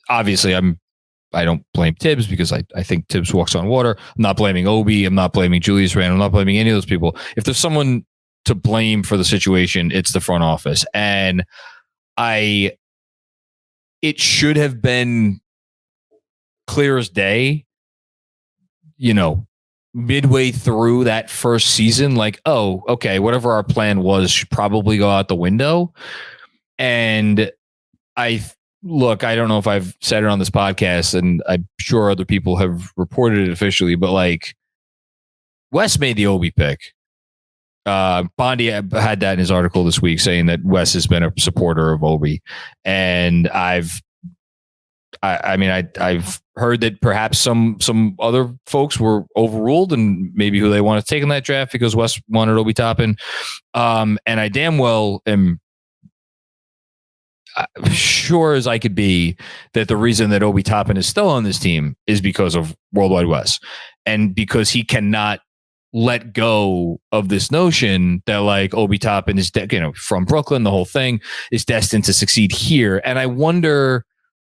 obviously I don't blame Tibbs because I think Tibbs walks on water. I'm not blaming Obi. I'm not blaming Julius Randle. I'm not blaming any of those people. If there's someone to blame for the situation, it's the front office. And it should have been clear as day, midway through that first season, like, oh, okay, whatever our plan was should probably go out the window. And I don't know if I've said it on this podcast, and I'm sure other people have reported it officially, but like Wes made the Obi pick. Bondi had that in his article this week saying that Wes has been a supporter of Obi. And I've heard that perhaps some other folks were overruled and maybe who they want to take in that draft because Wes wanted Obi Toppin. And I damn well am sure as I could be that the reason that Obi Toppin is still on this team is because of Worldwide Wes, and because he cannot let go of this notion that like Obi Toppin is from Brooklyn, the whole thing is destined to succeed here. And I wonder,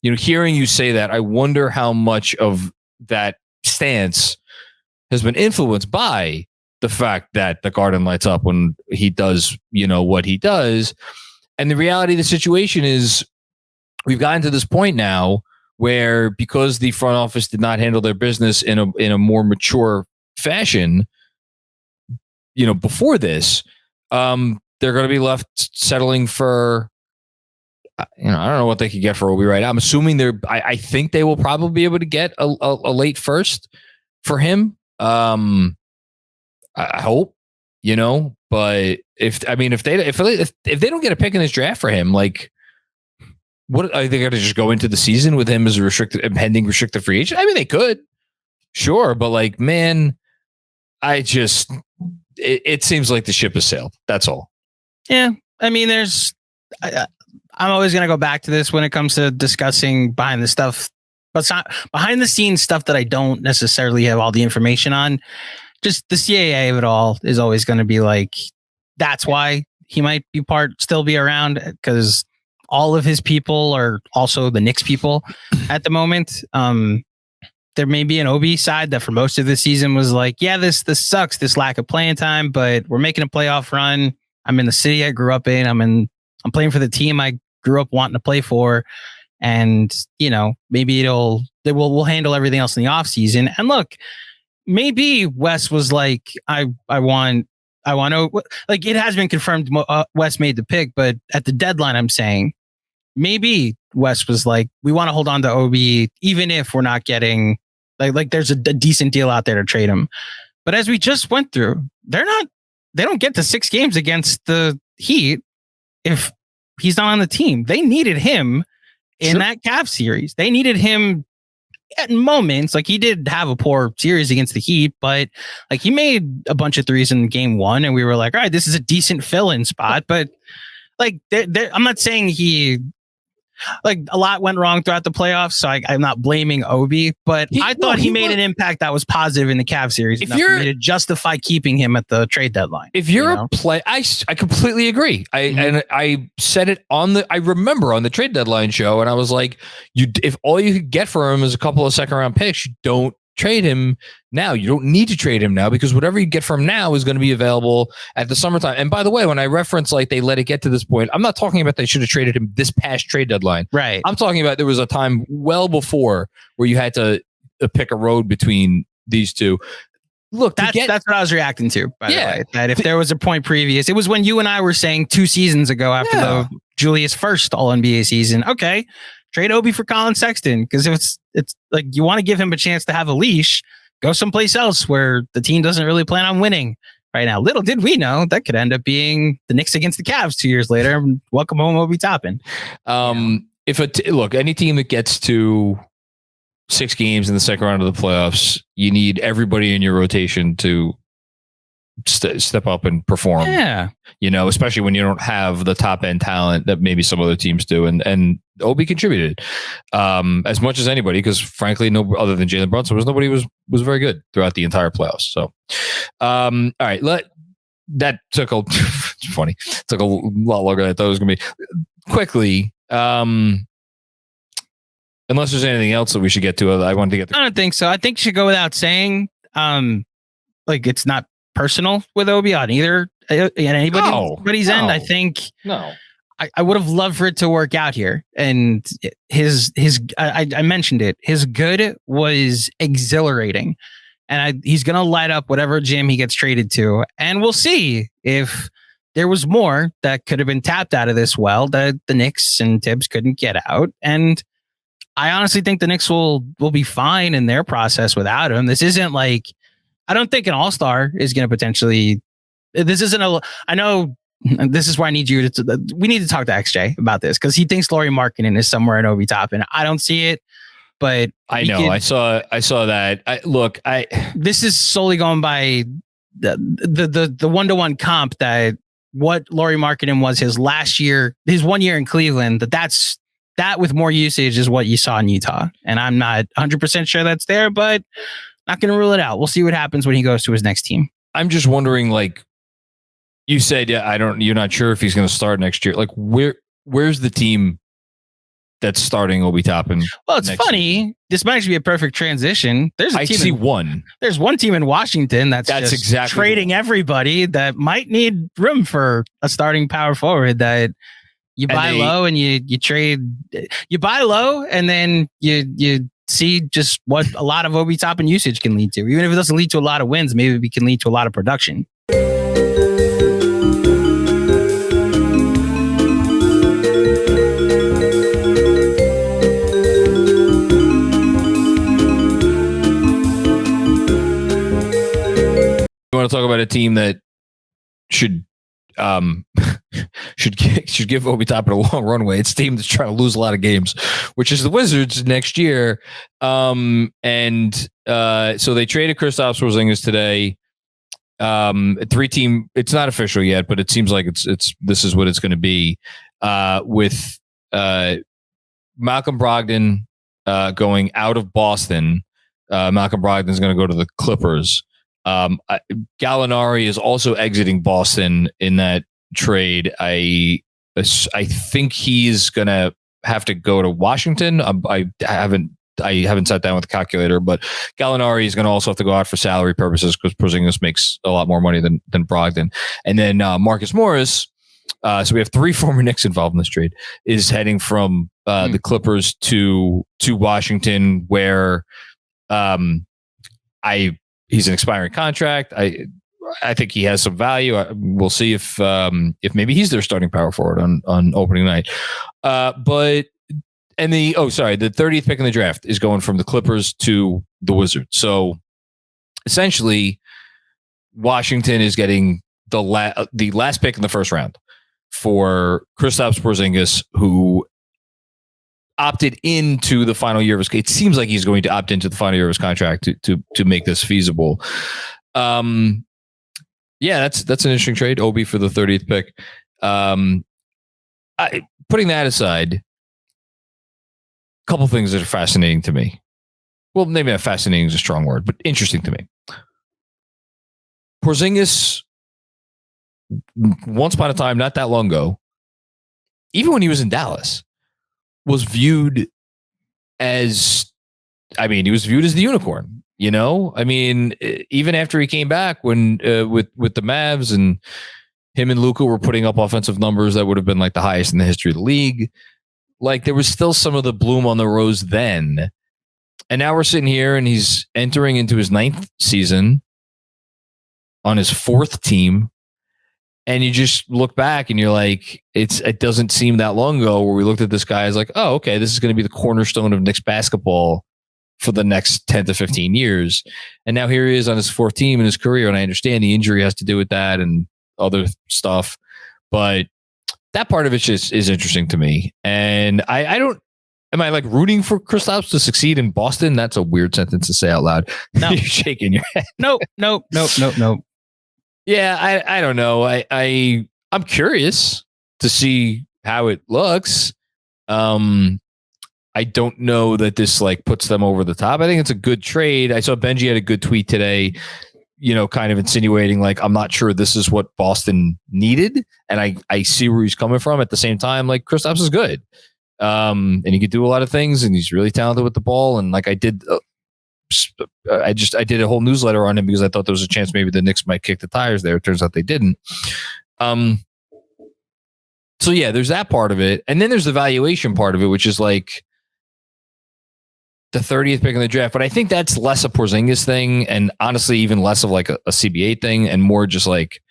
hearing you say that, I wonder how much of that stance has been influenced by the fact that the Garden lights up when he does, what he does. And the reality of the situation is we've gotten to this point now where, because the front office did not handle their business in a more mature fashion, before this, they're going to be left settling for, I don't know what they could get for Obi right now. I'm assuming I think they will probably be able to get a late first for him. I hope, but if they don't get a pick in this draft for him, like, what are they going to just go into the season with him as a impending restricted free agent? I mean, they could, sure, but like, man, it seems like the ship has sailed. That's all. Yeah, I mean, I'm always going to go back to this when it comes to discussing behind the stuff, but it's not behind the scenes stuff that I don't necessarily have all the information on. Just the CAA of it all is always going to be like, that's why he might still be around, because all of his people are also the Knicks people at the moment. There may be an Obi side that for most of the season was like, yeah, this sucks, this lack of playing time, but we're making a playoff run. I'm in the city I grew up in. I'm playing for the team I grew up wanting to play for. And, maybe we'll handle everything else in the off season. And look, maybe Wes was like, I want to, like, it has been confirmed Wes made the pick, but at the deadline, I'm saying maybe Wes was like, we want to hold on to Obi, even if we're not getting like there's a decent deal out there to trade him. But as we just went through, they don't get to 6 games against the Heat if he's not on the team. They needed him in that Cavs series. They needed him at moments. Like, he did have a poor series against the Heat, but like, he made a bunch of threes in game 1, and we were like, all right, this is a decent fill-in spot. But like, I'm not saying like a lot went wrong throughout the playoffs, so I'm not blaming Obi, but I thought he made an impact that was positive in the Cavs series enough for me to justify keeping him at the trade deadline. If you're a play, I completely agree. And I said it I remember on the trade deadline show, and I was like, if all you could get for him is a couple of second round picks, you don't trade him now. You don't need to trade him now because whatever you get from now is going to be available at the summertime. And by the way, when I reference like they let it get to this point, I'm not talking about they should have traded him this past trade deadline. Right. I'm talking about there was a time well before where you had to pick a road between these two. Look, that's what I was reacting to, by the way. That if there was a point previous, it was when you and I were saying 2 seasons ago after the Julius first All-NBA season, okay, trade Obi for Colin Sexton, because if it's like you want to give him a chance to have a leash, go someplace else where the team doesn't really plan on winning right now. Little did we know that could end up being the Knicks against the Cavs 2 years later. Welcome home, Obi Toppin. Look, any team that gets to 6 games in the second round of the playoffs, you need everybody in your rotation to step up and perform. Yeah. Especially when you don't have the top end talent that maybe some other teams do. And Obi contributed as much as anybody, because frankly, no other than Jalen Brunson nobody was very good throughout the entire playoffs. So, all right, that took it's funny. It took a lot longer than I thought it was going to be. Quickly, unless there's anything else that we should get to, I wanted to get to. I don't think so. I think you should go without saying, it's not personal with Obi on either anybody's end. I think I would have loved for it to work out here. And I mentioned it. His good was exhilarating, and he's going to light up whatever gym he gets traded to. And we'll see if there was more that could have been tapped out of this well that the Knicks and Tibbs couldn't get out. And I honestly think the Knicks will be fine in their process without him. This isn't like, I don't think an all-star is going to potentially, I know this is where I need we need to talk to XJ about this, because he thinks Lauri Markkanen is somewhere in Obi Toppin. I don't see it, but I know. I saw that. This is solely going by the 1-to-1 comp that what Lauri Markkanen was his 1 year in Cleveland, that with more usage is what you saw in Utah. And I'm not 100% sure that's there, but not going to rule it out. We'll see what happens when he goes to his next team. I'm just wondering, like you said, you're not sure if he's going to start next year. Like where's the team that's starting Obi Toppin? Well, it's funny. Season? This might actually be a perfect transition. There's one team in Washington that's just exactly trading everybody that might need room for a starting power forward that you buy low and you trade. You buy low and then you see just what a lot of Obi Toppin usage can lead to. Even if it doesn't lead to a lot of wins, maybe it can lead to a lot of production. You want to talk about a team that should give Obi Toppin a long runway. It's a team that's trying to lose a lot of games, which is the Wizards next year. So they traded Kristaps Porzingis today. 3-team. It's not official yet, but it seems like this is what it's going to be. With Malcolm Brogdon going out of Boston. Malcolm Brogdon is going to go to the Clippers. Gallinari is also exiting Boston in that trade. I think he's gonna have to go to Washington. I haven't sat down with the calculator, but Gallinari is going to also have to go out for salary purposes because Porzingis makes a lot more money than Brogdon. And then Marcus Morris. So we have 3 former Knicks involved in this trade. Is heading from the Clippers to Washington, where he's an expiring contract. I think he has some value. We'll see if maybe he's their starting power forward on opening night. The 30th pick in the draft is going from the Clippers to the Wizards. So essentially, Washington is getting the last pick in the first round for Kristaps Porzingis, who opted into the final year of his. It seems like he's going to opt into the final year of his contract to make this feasible. That's an interesting trade. Obi for the 30th pick. Putting that aside, couple things that are fascinating to me. Well, maybe not fascinating is a strong word, but interesting to me. Porzingis, once upon a time, not that long ago, even when he was in Dallas, was viewed as, he was viewed as the unicorn. Even after he came back when with the Mavs, and him and Luka were putting up offensive numbers that would have been like the highest in the history of the league. Like, there was still some of the bloom on the rose then. And now we're sitting here and he's entering into his 9th season on his 4th team. And you just look back and you're like, it doesn't seem that long ago where we looked at this guy as like, oh, okay, this is going to be the cornerstone of Knicks basketball for the next 10 to 15 years. And now here he is on his 4th team in his career. And I understand the injury has to do with that and other stuff, but that part of it just is interesting to me. And am I like rooting for Kristaps to succeed in Boston? That's a weird sentence to say out loud. No. You're shaking your head. Nope. Yeah, I don't know. I'm curious to see how it looks. I don't know that this like puts them over the top. I think it's a good trade. I saw Benji had a good tweet today, kind of insinuating like, I'm not sure this is what Boston needed. And I see where he's coming from. At the same time, like, Kristaps is good. And he could do a lot of things, and he's really talented with the ball. And like I did a whole newsletter on him because I thought there was a chance maybe the Knicks might kick the tires there. It turns out they didn't. So yeah, there's that part of it. And then there's the valuation part of it, which is like the 30th pick in the draft. But I think that's less a Porzingis thing, and honestly, even less of like a CBA thing, and more just like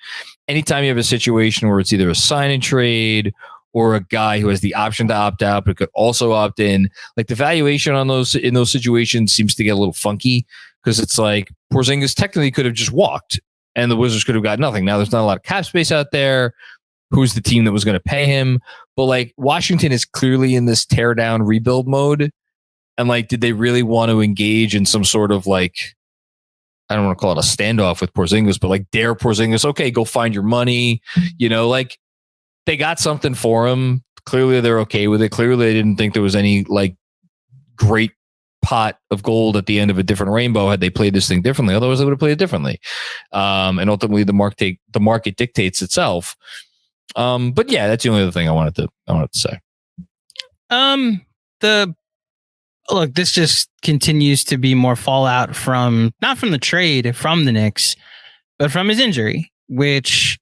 anytime you have a situation where it's either a sign and trade or a guy who has the option to opt out but could also opt in, like the valuation on in those situations seems to get a little funky, because it's like Porzingis technically could have just walked and the Wizards could have got nothing. Now there's not a lot of cap space out there. Who's the team that was going to pay him? But like Washington is clearly in this tear down rebuild mode. And like, did they really want to engage in some sort of like, I don't want to call it a standoff with Porzingis, but like dare Porzingis, okay, go find your money. Like they got something for him. Clearly they're okay with it. Clearly they didn't think there was any like great pot of gold at the end of a different rainbow had they played this thing differently. Otherwise they would have played it differently. And ultimately the market dictates itself. But yeah, that's the only other thing I wanted to say. Look, this just continues to be more fallout from, not from the trade from the Knicks, but from his injury, which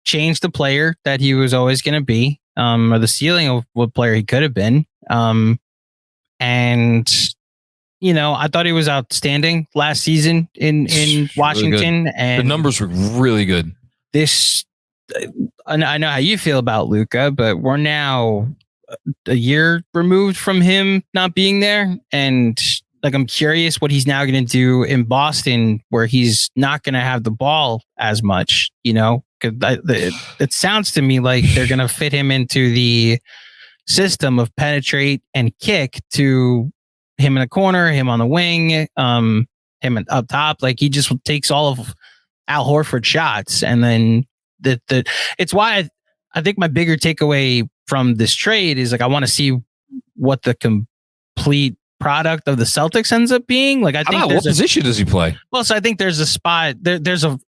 changed the player that he was always going to be, or the ceiling of what player he could have been. And I thought he was outstanding last season in Washington, really, and the numbers were really good. I know how you feel about Luka, but we're now a year removed from him not being there, and like I'm curious what he's now going to do in Boston, where he's not going to have the ball as much. Because it sounds to me like they're going to fit him into the system of penetrate and kick to him in the corner, him on the wing, him up top. Like he just takes all of Al Horford's shots, and then it's why I think my bigger takeaway from this trade is like I want to see what the complete product of the Celtics ends up being. Like I think what position does he play? Well, so I think there's a spot there's a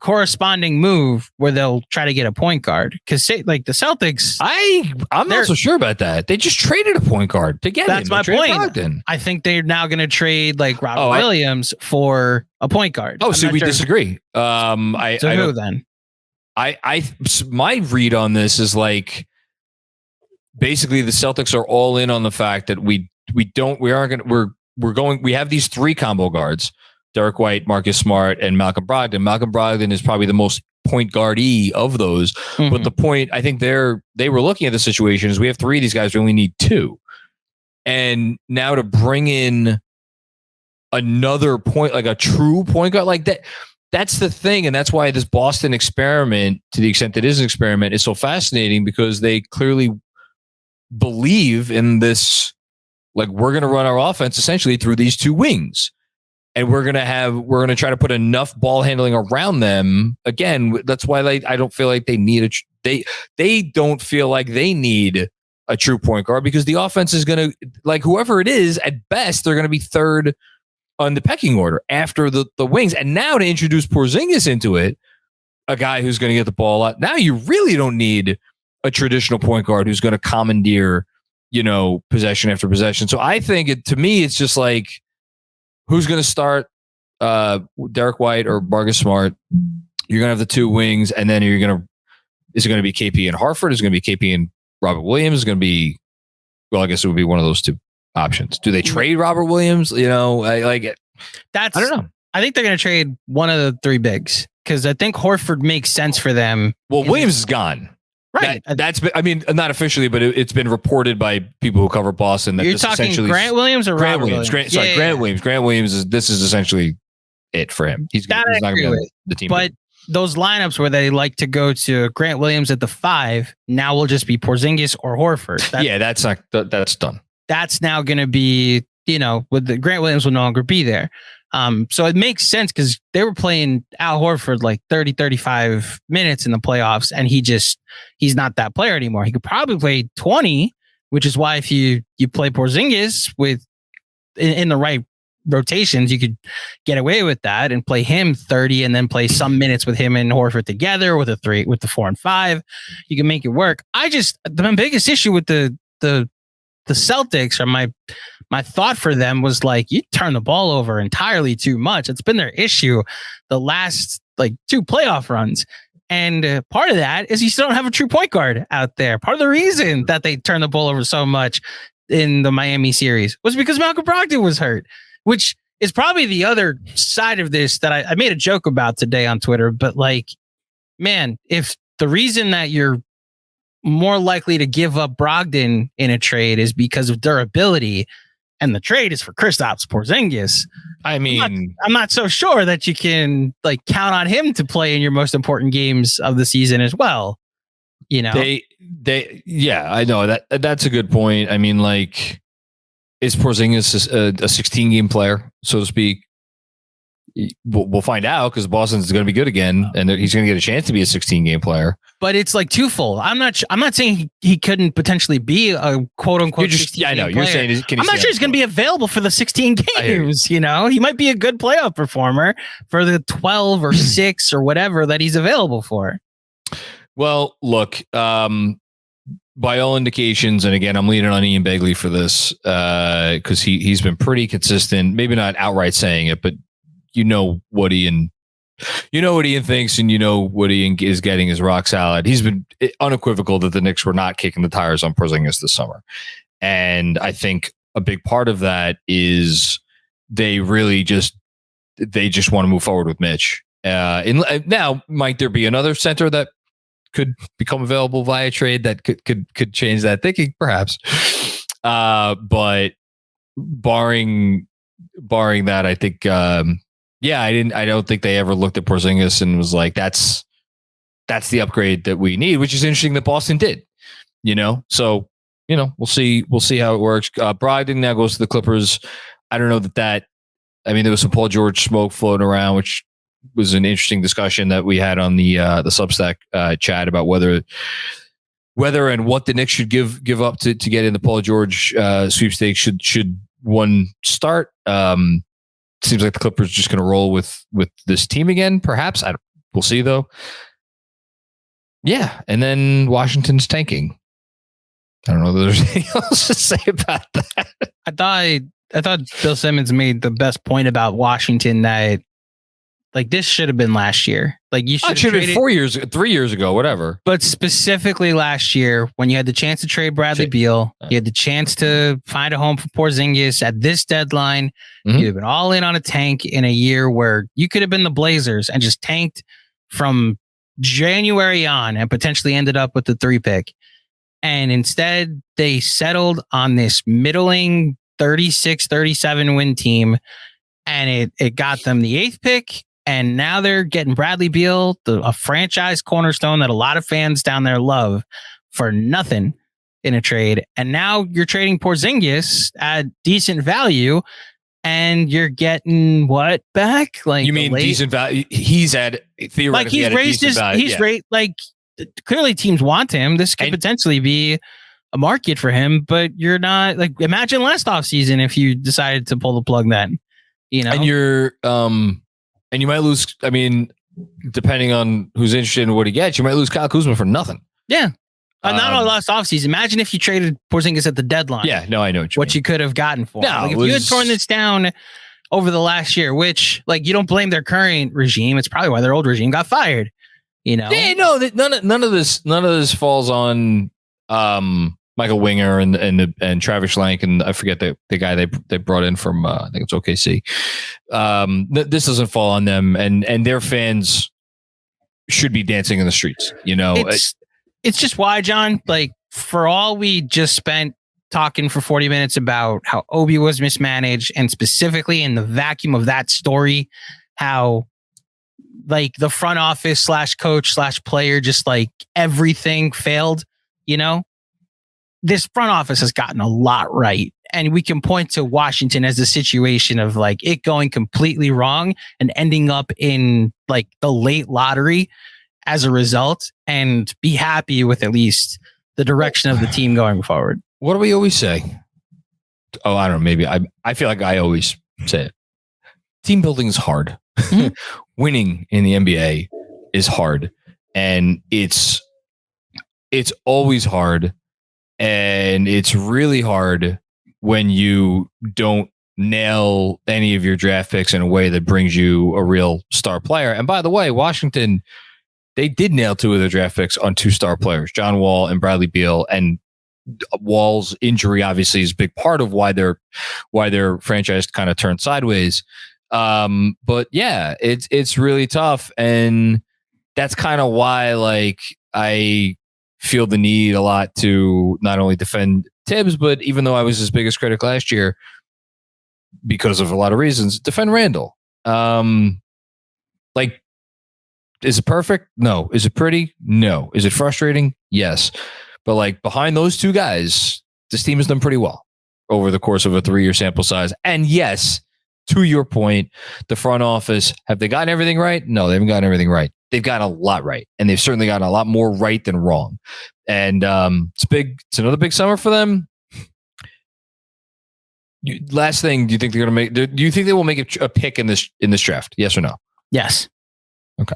corresponding move where they'll try to get a point guard, because say like the Celtics, I'm not so sure about that. They just traded a point guard to get that's him. That's my point. Brogdon. I think they're now going to trade like Robert Williams for a point guard. Oh, so we disagree. Who then? My read on this is like basically the Celtics are all in on the fact that we have these 3 combo guards: Derek White, Marcus Smart, and Malcolm Brogdon. Malcolm Brogdon is probably the most point guard-y of those. Mm-hmm. But the point I think they were looking at the situation is we have 3 of these guys, we only need 2. And now to bring in another point, like a true point guard like that, that's the thing. And that's why this Boston experiment, to the extent that it is an experiment, is so fascinating, because they clearly believe in this, like, we're going to run our offense essentially through these 2 wings, and we're going to try to put enough ball handling around them. Again, that's why I don't feel like they need they don't feel like they need a true point guard because the offense is going to, like, whoever it is, at best, they're going to be third on the pecking order after the wings. And now to introduce Porzingis into it, a guy who's going to get the ball a lot. Now you really don't need a traditional point guard who's going to commandeer, possession after possession. So I think to me, it's just like, who's going to start Derek White or Marcus Smart? You're going to have the two wings, and then is it going to be KP and Hartford? Is it going to be KP and Robert Williams? Is it going to be, well, I guess it would be one of those two options. Do they trade Robert Williams? I don't know. I think they're going to trade one of the three bigs because I think Horford makes sense for them. Well, Williams is gone. Right. That's been, I mean, not officially, but it's been reported by people who cover Boston that you're talking Grant Williams or Grant Robert Williams. Williams? Grant Williams. Grant Williams this is essentially it for him. He's not going to be on the team. But those lineups where they like to go to Grant Williams at the 5 now will just be Porzingis or Horford. That's done. That's now going to be, with the Grant Williams will no longer be there. So it makes sense because they were playing Al Horford like 30, 35 minutes in the playoffs, and he's not that player anymore. He could probably play 20, which is why if you play Porzingis in the right rotations, you could get away with that and play him 30 and then play some minutes with him and Horford together with the 4 and 5. You can make it work. The biggest issue with the Celtics, or my thought for them was like, you turn the ball over entirely too much. It's been their issue the last like 2 playoff runs. And part of that is you still don't have a true point guard out there. Part of the reason that they turned the ball over so much in the Miami series was because Malcolm Brogdon was hurt, which is probably the other side of this that I made a joke about today on Twitter. But like, man, if the reason that you're more likely to give up Brogdon in a trade is because of durability, and the trade is for Kristaps Porzingis, I mean, I'm not so sure that you can like count on him to play in your most important games of the season as well. I know that's a good point. I mean, like, is Porzingis a 16 game player, so to speak? We'll find out because Boston's going to be good again, and he's going to get a chance to be a 16 game player. But it's like twofold. I'm not saying he couldn't potentially be a quote unquote. I know you're saying. I'm not sure he's going to be available for the 16 games. He might be a good playoff performer for the 12 or 6 or whatever that he's available for. Well, look, by all indications, and again, I'm leaning on Ian Begley for this because he's been pretty consistent. Maybe not outright saying it, but what Ian thinks, and what Ian is getting is rock solid. He's been unequivocal that the Knicks were not kicking the tires on Porzingis this summer. And I think a big part of that is they just want to move forward with Mitch. Now, might there be another center that could become available via trade that could change that thinking? Perhaps. But barring that, I think, I don't think they ever looked at Porzingis and was like, that's the upgrade that we need, which is interesting that Boston did, so, we'll see how it works. Brogdon now goes to the Clippers. I don't know there was some Paul George smoke floating around, which was an interesting discussion that we had on the Substack chat about whether and what the Knicks should give up to get in the Paul George sweepstakes. Should one start? Seems like the Clippers are just going to roll with this team again. Perhaps we'll see though. Yeah, and then Washington's tanking. I don't know if there's anything else to say about that. I thought Bill Simmons made the best point about Washington that like this should have been last year. Like you should have been 4 years, 3 years ago, whatever. But specifically last year, when you had the chance to trade Bradley Beal, you had the chance to find a home for Porzingis at this deadline. Mm-hmm. You'd have been all in on a tank in a year where you could have been the Blazers and just tanked from January on and potentially ended up with the 3 pick. And instead, they settled on this middling 36, 37 win team. And it got them the 8th pick. And now they're getting Bradley Beal, a franchise cornerstone that a lot of fans down there love, for nothing in a trade. And now you're trading Porzingis at decent value, and you're getting what back? Like, you mean decent value? He's at theoretically, like he's raised his value. Clearly teams want him. This could potentially be a market for him, but you're not like, imagine last offseason if you decided to pull the plug then, and you're, and you might lose. I mean, depending on who's interested in what he gets, you might lose Kyle Kuzma for nothing. Yeah. Not on last offseason. Imagine if you traded Porzingis at the deadline. Yeah, no, I know what you could have gotten for him. Like if you had torn this down over the last year, which like you don't blame their current regime. It's probably why their old regime got fired. Yeah, no, none of this falls on Michael Winger and Travis Schlenk, and I forget the guy they brought in from I think it's OKC. This doesn't fall on them, and their fans should be dancing in the streets. It's just why, John. Like for all we just spent talking for 40 minutes about how Obi was mismanaged, and specifically in the vacuum of that story, how like the front office / coach / player, just like everything failed, this front office has gotten a lot right. And we can point to Washington as a situation of like it going completely wrong and ending up in like the late lottery as a result, and be happy with at least the direction of the team going forward. What do we always say? Oh, I don't know. Maybe I feel like I always say it. Team building is hard. Mm-hmm. Winning in the NBA is hard, and it's always hard, and it's really hard when you don't nail any of your draft picks in a way that brings you a real star player. And by the way, Washington, they did nail 2 of their draft picks on 2 star players, John Wall and Bradley Beal, and Wall's injury obviously is a big part of why their franchise kind of turned sideways. But yeah, it's really tough, and that's kind of why like I feel the need a lot to not only defend Tibbs, but even though I was his biggest critic last year because of a lot of reasons, defend Randle. Like, is it perfect? No. Is it pretty? No. Is it frustrating? Yes. But like behind those 2 guys, this team has done pretty well over the course of a 3-year sample size. And yes, to your point, the front office, have they gotten everything right? No, they haven't gotten everything right. They've gotten a lot right. And they've certainly gotten a lot more right than wrong. And it's big. It's another big summer for them. Last thing, do you think they're going to make? Do you think they will make a pick in this draft? Yes or no? Yes. Okay.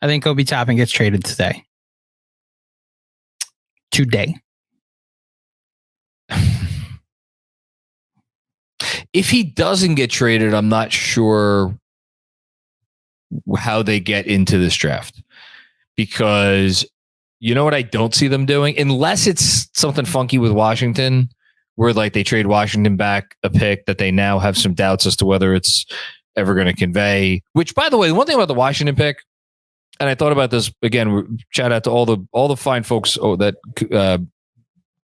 I think Obi Toppin gets traded today. If he doesn't get traded, I'm not sure how they get into this draft, because you know what I don't see them doing, unless it's something funky with Washington where like they trade Washington back a pick that they now have some doubts as to whether it's ever going to convey. Which, by the way, one thing about the Washington pick, and I thought about this again, shout out to all the fine folks that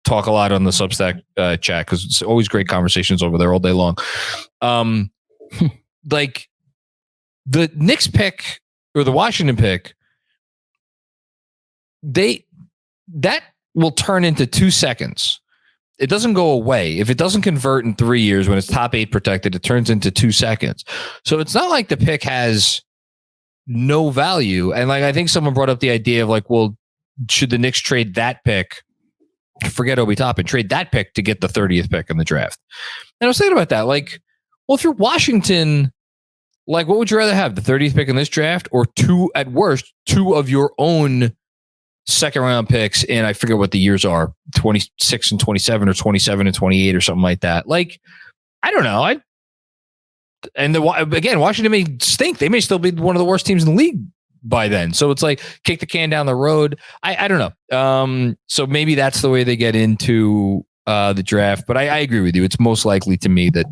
talk a lot on the Substack chat, because it's always great conversations over there all day long. Like the Knicks pick or the Washington pick, that will turn into 2 seconds. It doesn't go away. If it doesn't convert in 3 years when it's top 8 protected, it turns into 2 seconds. So it's not like the pick has no value. And like I think someone brought up the idea of like, well, should the Knicks trade that pick? Forget Obi Toppin, trade that pick to get the 30th pick in the draft. And I was thinking about that. Like, well, if you're Washington, like, what would you rather have? The 30th pick in this draft, or at worst, 2 of your own second round picks? And I forget what the years are, 26 and 27 or 27 and 28 or something like that. Like, I don't know. Again, Washington may stink. They may still be one of the worst teams in the league by then. So it's like kick the can down the road. I don't know. So maybe that's the way they get into the draft. But I agree with you. It's most likely to me that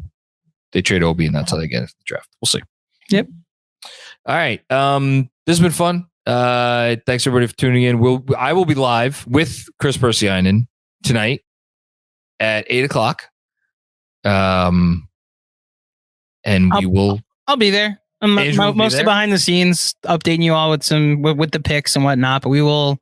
they trade Obi and that's how they get into the draft. We'll see. Yep. All right. This has been fun. Thanks everybody for tuning in. I will be live with Chris Persianen tonight at 8:00. And I'll be there. I'm mostly behind the scenes, updating you all with the picks and whatnot. But we will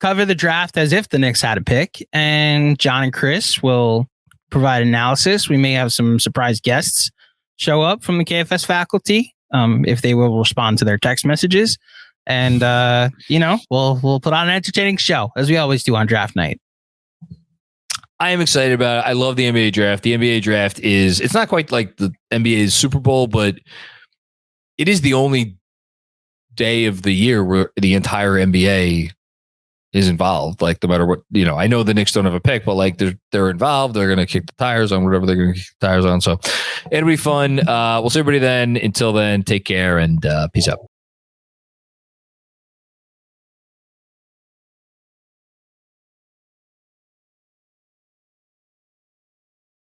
cover the draft as if the Knicks had a pick, and John and Chris will provide analysis. We may have some surprise guests show up from the KFS faculty, if they will respond to their text messages, and we'll put on an entertaining show as we always do on draft night. I am excited about it. I love the NBA draft. The NBA draft it's not quite like the NBA's Super Bowl, but it is the only day of the year where the entire NBA is involved. Like no matter what, I know the Knicks don't have a pick, but like they're involved. They're going to kick the tires on whatever they're going to kick the tires on. So it'll be fun. We'll see everybody then. Until then, take care and peace out.